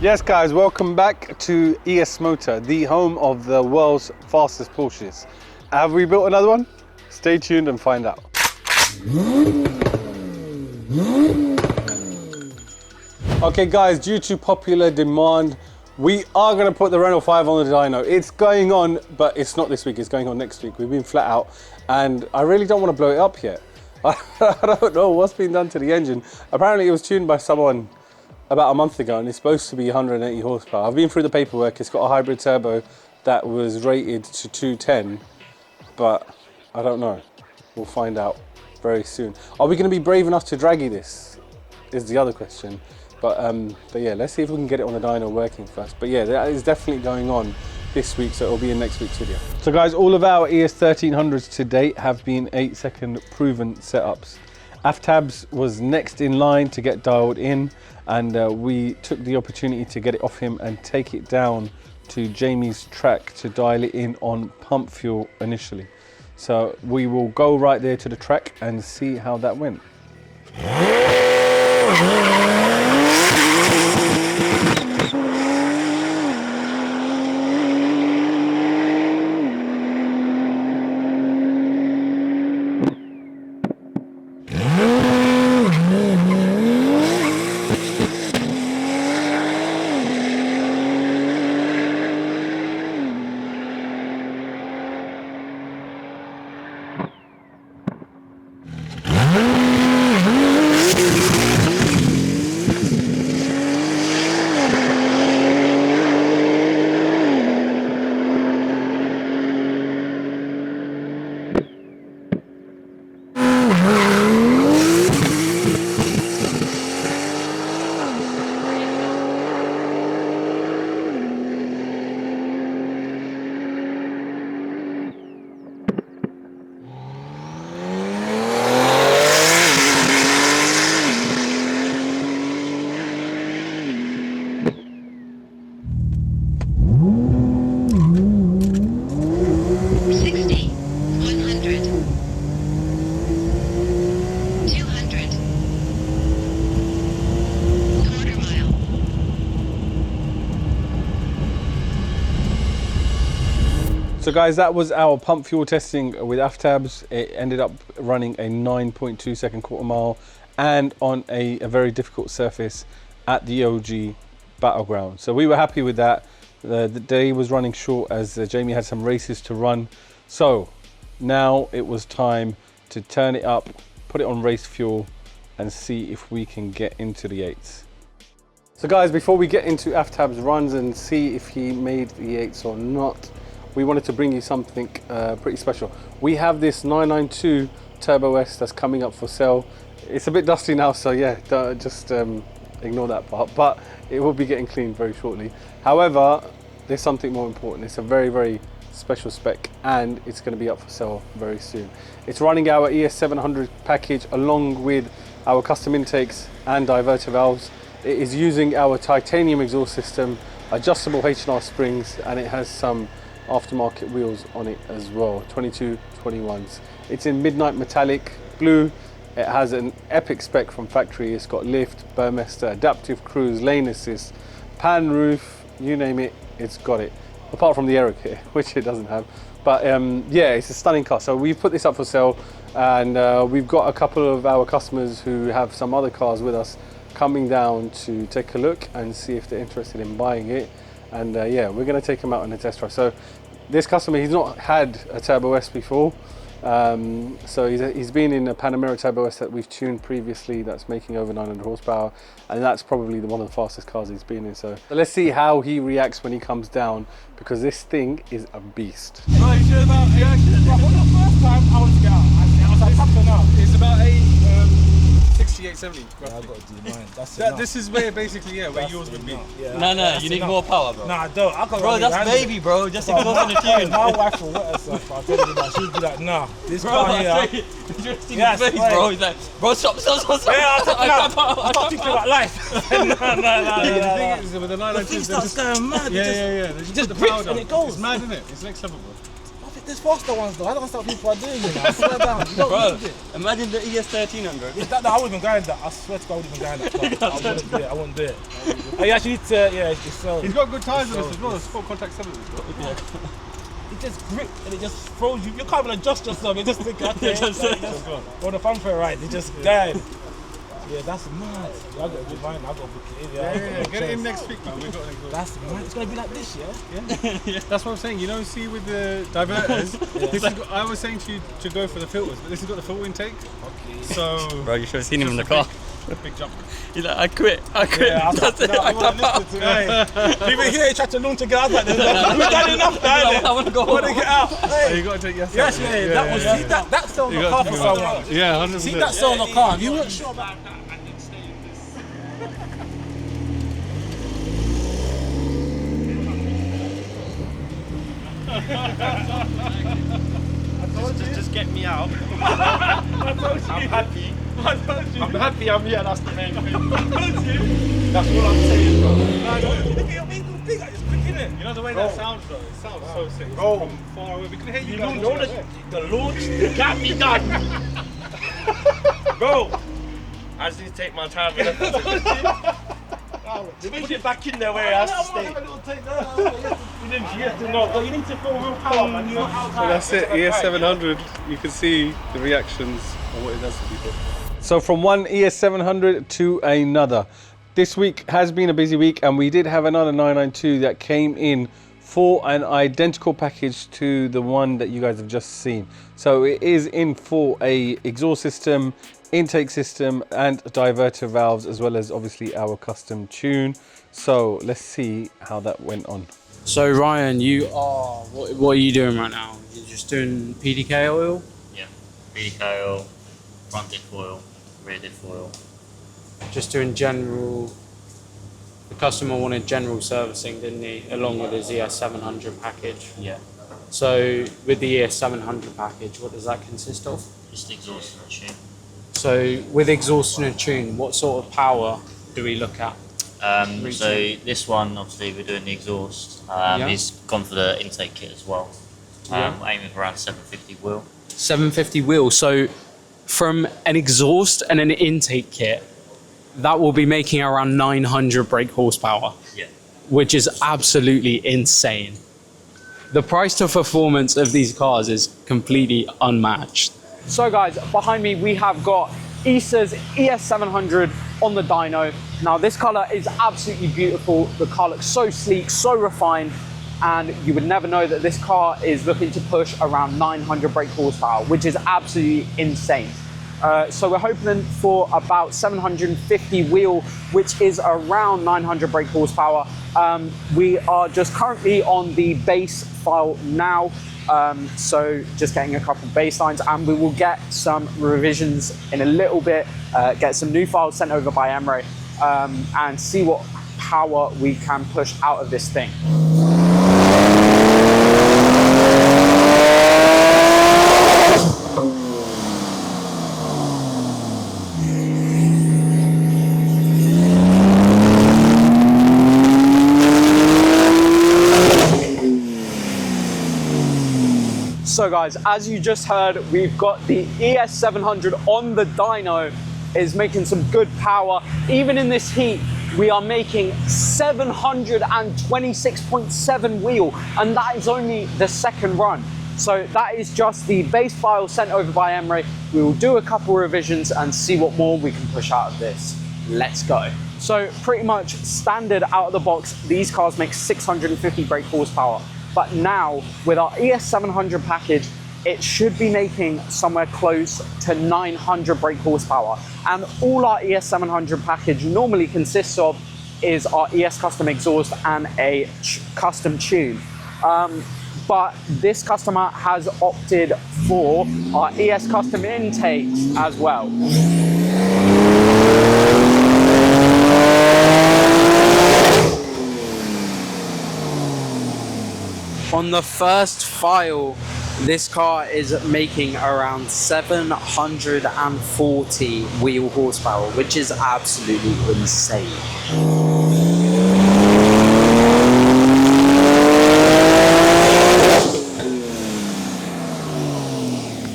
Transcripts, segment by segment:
Yes guys, welcome back to ESMOTOR, the home of the world's fastest Porsches. Have we built another one? Stay tuned and find out. Okay guys, due to popular demand, we are going to put the Renault 5 on the dyno. It's going on, but it's not this week, it's going on next week. We've been flat out and I really don't want to blow it up yet. I don't know what's been done to the engine. Apparently it was tuned by someone about a month ago and it's supposed to be 180 horsepower. I've been through the paperwork. It's got a hybrid turbo that was rated to 210, but I don't know. We'll find out very soon. Are we going to be brave enough to draggy this is the other question. But yeah, let's see if we can get it on the dyno working first. But yeah, that is definitely going on this week, so it'll be in next week's video. So guys, all of our ES1300s to date have been 8-second proven setups. AFABS was next in line to get dialed in, and we took the opportunity to get it off him and take it down to Jamie's track to dial it in on pump fuel initially. So we will go right there to the track and see how that went. So guys, that was our pump fuel testing with AFABS. It ended up running a 9.2 second quarter mile and on a very difficult surface at the OG Battleground. So we were happy with that. The day was running short as Jamie had some races to run. So now it was time to turn it up, put it on race fuel and see if we can get into the 8s. So guys, before we get into AFABS runs and see if he made the 8s or not, we wanted to bring you something pretty special. We have this 992 Turbo S that's coming up for sale. It's a bit dusty now, so yeah, just ignore that part, but it will be getting cleaned very shortly. However, there's something more important. It's a very, very special spec and it's going to be up for sale very soon. It's running our ES700 package along with our custom intakes and diverter valves. It is using our titanium exhaust system, adjustable H&R springs, and it has some aftermarket wheels on it as well, 2221s. It's in midnight metallic blue. It has an epic spec from factory. It's got lift, Burmester, adaptive cruise, lane assist, pan roof, you name it, it's got it. Apart from the aero kit, which it doesn't have. But yeah, it's a stunning car. So we've put this up for sale, and we've got a couple of our customers who have some other cars with us coming down to take a look and see if they're interested in buying it. And yeah, we're going to take him out on a test drive. So this customer, he's not had a Turbo S before. So he's been in a Panamera Turbo S that we've tuned previously that's making over 900 horsepower. And that's probably one of the fastest cars he's been in. So let's see how he reacts when he comes down, because this thing is a beast. Right, you sure about the first time I was out. I was like, something up. It's about 68, 70. Yeah, I got to do mine. That's This is where basically, yeah, where yours would be. Yeah, No, you need more power, bro. Nah, I don't. I Bro, that's baby, bro. Just to go on the tune. My wife will wet herself. I'll tell you that. She'll be like, nah, this Bro, car here. just in his face, bro. He's like, bro, stop. Yeah, I start thinking about life. No. The thing is, with the 992, starts going mad. yeah. They just put the grips power down. and it goes. It's mad, isn't it? It's next level, bro. there's faster ones though. I don't understand what people are doing, you know. I swear down. You don't Bro, need it. imagine the ES1300. No, I wouldn't even go in that. I swear to God, I wouldn't even go in that. I wouldn't do it. I wouldn't do it. You actually need to, yeah, it's so. He's got good tires on this as well. Sport contact 7. Yeah. It just grips and it just throws you. You can't even adjust yourself. You just think, okay, on the fanfare ride, it just died. Yeah, that's mad. I got a good mind. I got to book it in. Yeah, get it in next week, man. We've got an That's mad. It's gonna be like this, yeah. Yeah. That's what I'm saying. You know, see with the diverters, this has got, I was saying to you to go for the filters, but this has got the filter intake. Okay. So, Bro, you should have seen him in the car. big jump. He's like, I quit. Yeah, That's it. I tap out. People here he tried to launch to get out. We've done enough now. I want to go. I want to get out. So you got to take your Yes, yeah, that was see that sells the car for someone. Yeah, 100%. See that sells the car. You weren't sure about that. Just get me out. I'm happy. I'm happy I'm here, that's the main thing. That's all I'm saying, bro. You know the way that sounds though? It sounds so sick. Bro. From far away. We can hear you You guys. know the launch can't be done. Bro, I just need to take my time. Put it back in there where it has to stay. You have to know, you need to feel real power, man. So that's it, ES700. You can see the reactions and what it does to people. So from one ES700 to another. This week has been a busy week, and we did have another 992 that came in for an identical package to the one that you guys have just seen. So it is in for a exhaust system, intake system, and diverter valves, as well as obviously our custom tune. So let's see how that went on. So Ryan, you are, what are you doing right now? You're just doing PDK oil? Yeah, PDK oil, front diff oil, rear diff oil. Just doing general, the customer wanted general servicing, didn't he? Along with his ES700 package. Yeah. So with the ES700 package, what does that consist of? Just exhaust and tune. So with exhaust and a tune, what sort of power do we look at? So this one, obviously we're doing the exhaust. He's gone for the intake kit as well. Aiming for around 750 wheel. 750 wheel. So from an exhaust and an intake kit, that will be making around 900 brake horsepower. Yeah. Which is absolutely insane. The price to performance of these cars is completely unmatched. So guys, behind me we have got Issa's ES700 on the dyno. Now this colour is absolutely beautiful. The car looks so sleek, so refined, and you would never know that this car is looking to push around 900 brake horsepower, which is absolutely insane. So we're hoping for about 750 wheel, which is around 900 brake horsepower. We are just currently on the base file now. So just getting a couple baselines, and we will get some revisions in a little bit, get some new files sent over by Emre, and see what power we can push out of this thing. So guys, as you just heard, we've got the ES700 on the dyno, is making some good power. Even in this heat, we are making 726.7 wheel, and that is only the second run. So that is just the base file sent over by Emre. We will do a couple revisions and see what more we can push out of this. Let's go. So pretty much standard out of the box, these cars make 650 brake horsepower. But now, with our ES700 package, it should be making somewhere close to 900 brake horsepower. And all our ES700 package normally consists of is our ES custom exhaust and a custom tune. But this customer has opted for our ES custom intakes as well. On the first file, this car is making around 740 wheel horsepower, which is absolutely insane.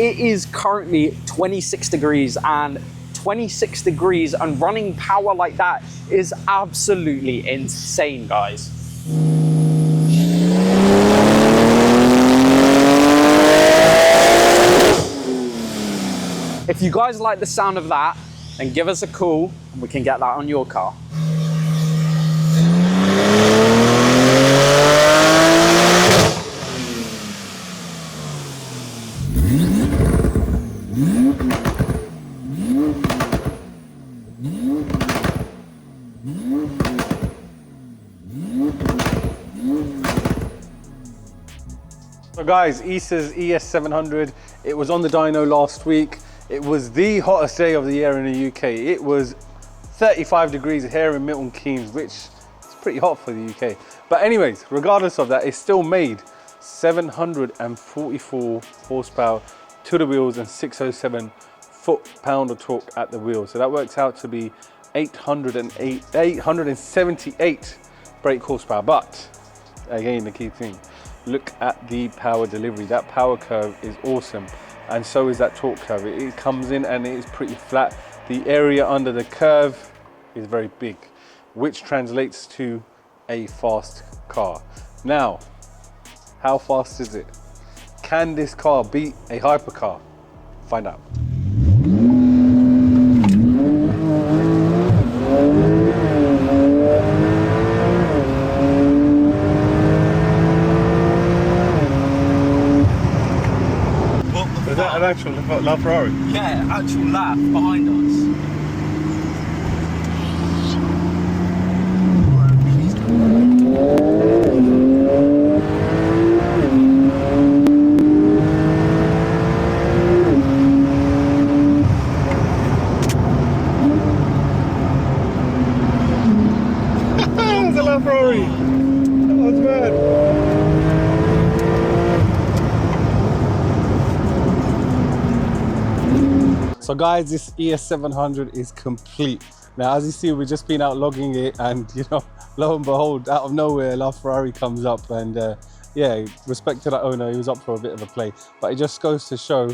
it is currently 26 degrees, and 26 degrees and running power like that is absolutely insane, guys. If you guys like the sound of that, then give us a call and we can get that on your car. So guys, ESA's ES700, it was on the dyno last week. It was the hottest day of the year in the UK. It was 35 degrees here in Milton Keynes, which is pretty hot for the UK. But anyways, regardless of that, it still made 744 horsepower to the wheels and 607 foot-pound of torque at the wheel. So that works out to be 878 brake horsepower. But again, the key thing, look at the power delivery. That power curve is awesome, and so is that torque curve. It comes in and it is pretty flat. The area under the curve is very big, which translates to a fast car. Now, how fast is it? Can this car beat a hypercar? Find out. Is that an actual LaFerrari? Yeah, actual lap behind us. It's a LaFerrari! That was mad! So guys, this ES700 is complete. Now, as you see, we've just been out logging it, and you know, lo and behold, out of nowhere, LaFerrari comes up, and yeah, respect to that owner, he was up for a bit of a play. But it just goes to show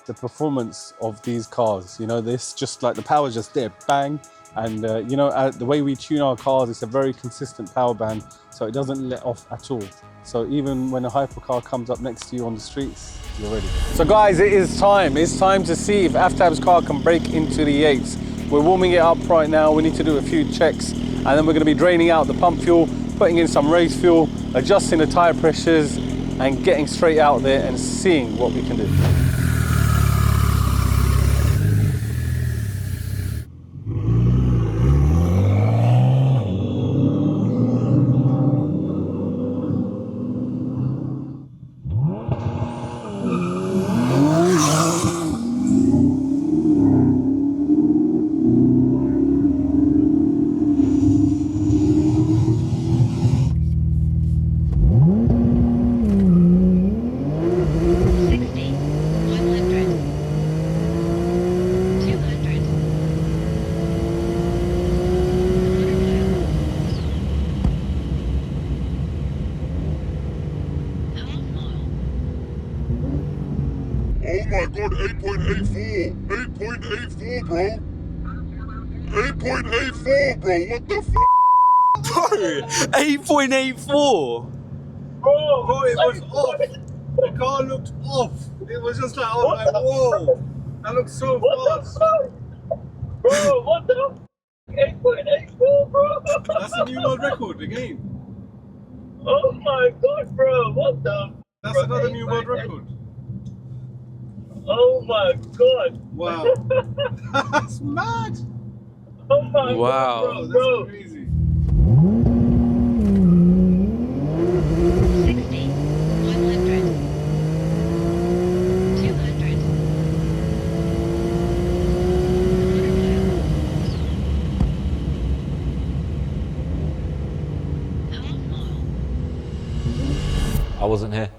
the performance of these cars. You know, this just like the power's just there, bang. And you know, the way we tune our cars, it's a very consistent power band, so it doesn't let off at all. So even when a hypercar comes up next to you on the streets, you're ready. So guys, it is time. It's time to see if AFABS car can break into the 8s. We're warming it up right now. We need to do a few checks, and then we're going to be draining out the pump fuel, putting in some race fuel, adjusting the tire pressures, and getting straight out there and seeing what we can do. Oh my god, 8.84! 8.84, bro! 8.84, bro! What the f***? Bro, 8.84! Bro, it was off! The car looked off! It was just like, oh my, whoa! That looks so fast! Bro, what the f***? 8.84, bro! That's a new world record again! Oh my god, bro, what the f***? That's another new world record! Oh my god! Wow! That's mad! Oh my Wow. god, Bro, bro! that's crazy! 60, 100, 200, I wasn't here.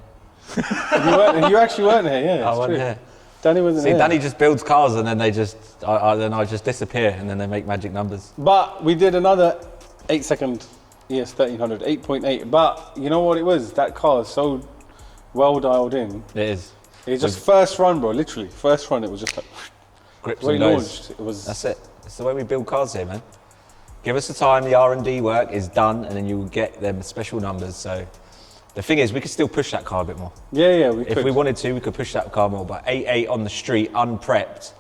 You actually weren't here, yeah. I it's wasn't true. here. Danny wasn't See, here. Danny just builds cars and then they just, then I just disappear and then they make magic numbers. But we did another 8-second ES1300, 8.8. But you know what it was? That car is so well dialed in. It is. It's just first run, bro. Literally, first run. It was just like Grips when and he goes. launched. It was. That's it. It's the way we build cars here, man. Give us the time, the R&D work is done, and then you will get them special numbers. So the thing is, we could still push that car a bit more. Yeah, we could. If we wanted to, we could push that car more. But 8.8 on the street, unprepped,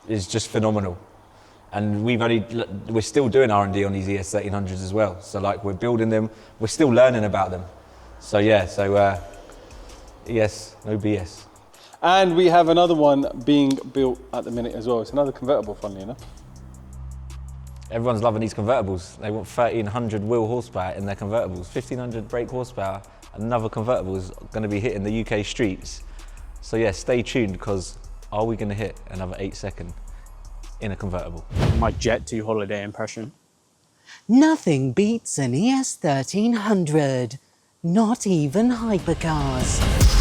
is just phenomenal. And we're still doing R&D on these ES1300s as well. So like we're building them, we're still learning about them. So yeah, ES, no BS. And we have another one being built at the minute as well. It's another convertible, funnily enough. Everyone's loving these convertibles. They want 1,300 wheel horsepower in their convertibles, 1,500 brake horsepower. Another convertible is going to be hitting the UK streets. So yeah, stay tuned, because are we going to hit another 8-second in a convertible? My Jet 2 holiday impression. Nothing beats an ES1300. Not even hypercars.